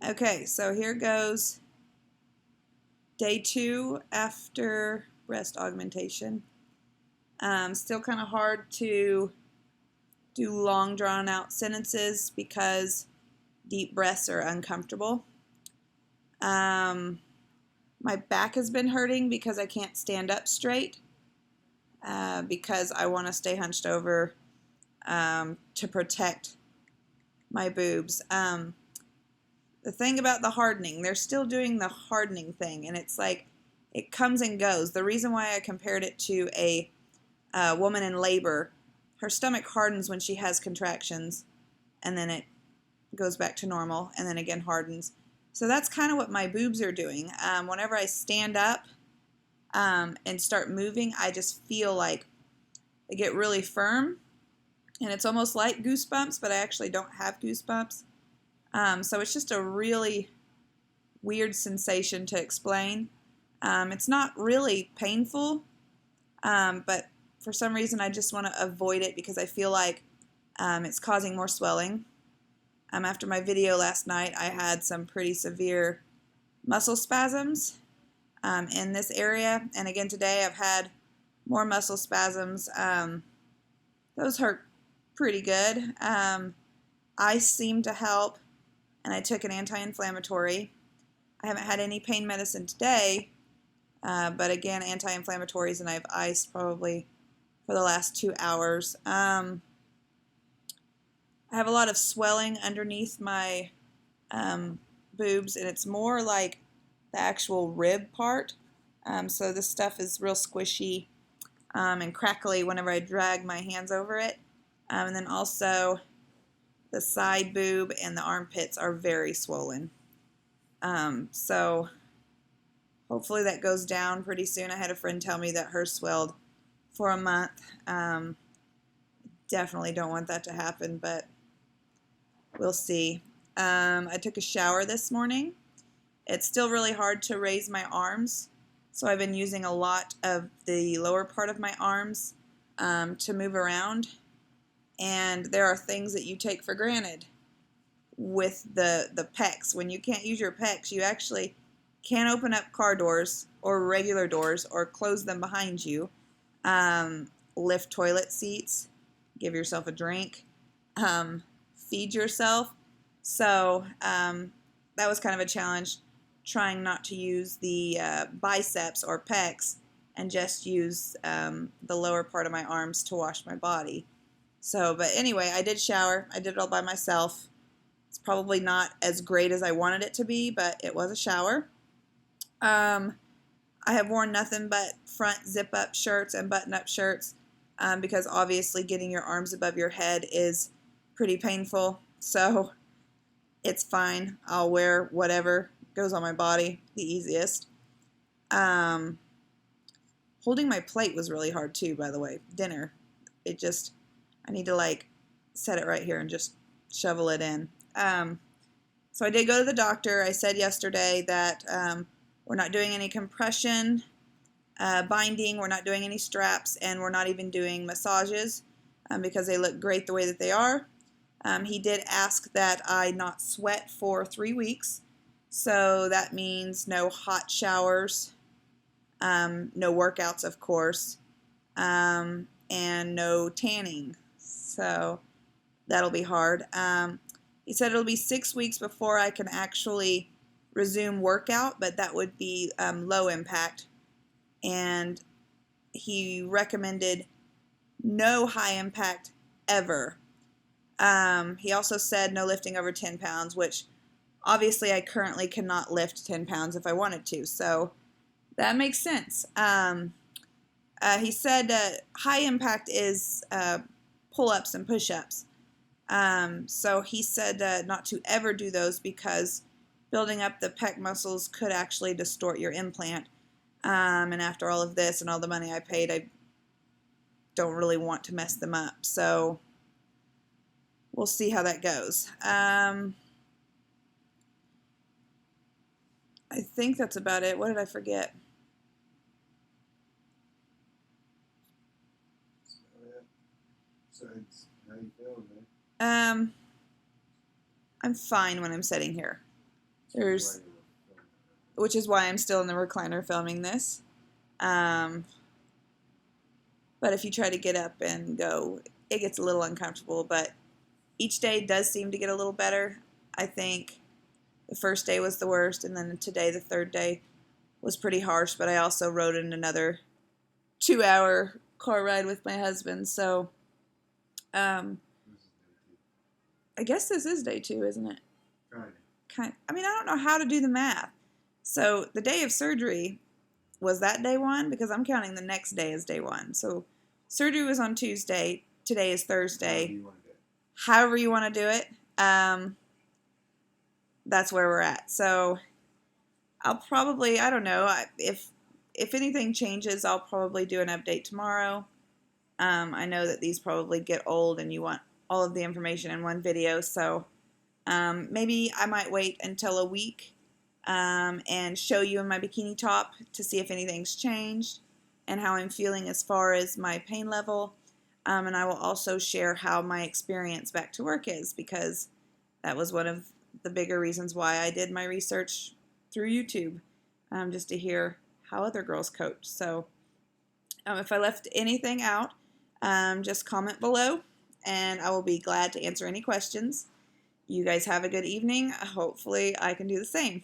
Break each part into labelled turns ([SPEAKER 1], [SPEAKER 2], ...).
[SPEAKER 1] Okay, so here goes day 2 after breast augmentation. Still kind of hard to do long drawn out sentences because deep breaths are uncomfortable. My back has been hurting because I can't stand up straight because I want to stay hunched over to protect my boobs. The thing about the hardening, they're still doing the hardening thing, and it's like it comes and goes. The reason why I compared it to a woman in labor, her stomach hardens when she has contractions, and then it goes back to normal, and then again hardens. So that's kind of what my boobs are doing. Whenever I stand up and start moving, I just feel like they get really firm, and it's almost like goosebumps, but I actually don't have goosebumps. So it's just a really weird sensation to explain. It's not really painful, but for some reason I just want to avoid it because I feel like it's causing more swelling. After my video last night, I had some pretty severe muscle spasms in this area, and again today I've had more muscle spasms. Those hurt pretty good. Ice seemed to help, and I took an anti-inflammatory. I haven't had any pain medicine today, but again, anti-inflammatories, and I've iced probably for the last 2 hours. I have a lot of swelling underneath my boobs, and it's more like the actual rib part. So this stuff is real squishy and crackly whenever I drag my hands over it. And then also the side boob and the armpits are very swollen. So hopefully that goes down pretty soon. I had a friend tell me that hers swelled for a month. Definitely don't want that to happen, but we'll see. I took a shower this morning. It's still really hard to raise my arms, so I've been using a lot of the lower part of my arms to move around. And there are things that you take for granted with the pecs. When you can't use your pecs, you actually can't open up car doors or regular doors or close them behind you. Lift toilet seats, give yourself a drink, feed yourself. So that was kind of a challenge, trying not to use the biceps or pecs and just use the lower part of my arms to wash my body. So, but anyway, I did shower. I did it all by myself. It's probably not as great as I wanted it to be, but it was a shower. I have worn nothing but front zip-up shirts and button-up shirts because obviously getting your arms above your head is pretty painful. So it's fine. I'll wear whatever goes on my body, the easiest. Holding my plate was really hard too, by the way. Dinner. I need to like set it right here and just shovel it in. So I did go to the doctor. I said yesterday that we're not doing any compression, binding, we're not doing any straps, and we're not even doing massages because they look great the way that they are. He did ask that I not sweat for 3 weeks, so that means no hot showers, no workouts, of course, and no tanning. So that'll be hard. He said it'll be 6 weeks before I can actually resume workout, but that would be low impact. And he recommended no high impact ever. He also said no lifting over 10 pounds, which obviously I currently cannot lift 10 pounds if I wanted to, so that makes sense. He said high impact is pull-ups and push-ups. So he said not to ever do those because building up the pec muscles could actually distort your implant. And after all of this and all the money I paid, I don't really want to mess them up. So we'll see how that goes. I think that's about it. What did I forget?
[SPEAKER 2] So it's how you feeling, man?
[SPEAKER 1] I'm fine when I'm sitting here. There's, which is why I'm still in the recliner filming this. But if you try to get up and go, it gets a little uncomfortable. But each day does seem to get a little better. I think the first day was the worst, and then today, the third day, was pretty harsh. But I also rode in another 2-hour car ride with my husband. So I guess this is day 2, isn't it? I mean, I don't know how to do the math. So the day of surgery, was that day 1? Because I'm counting the next day as day 1. So surgery was on Tuesday. Today is Thursday. However you want to do it. That's where we're at. So I'll probably, I don't know, if anything changes, I'll probably do an update tomorrow. I know that these probably get old and you want all of the information in one video, so maybe I might wait until a week and show you in my bikini top to see if anything's changed and how I'm feeling as far as my pain level. And I will also share how my experience back to work is, because that was one of the bigger reasons why I did my research through YouTube, just to hear how other girls coach. So if I left anything out, just comment below, and I will be glad to answer any questions. You guys have a good evening. Hopefully I can do the same.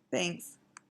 [SPEAKER 1] Thanks.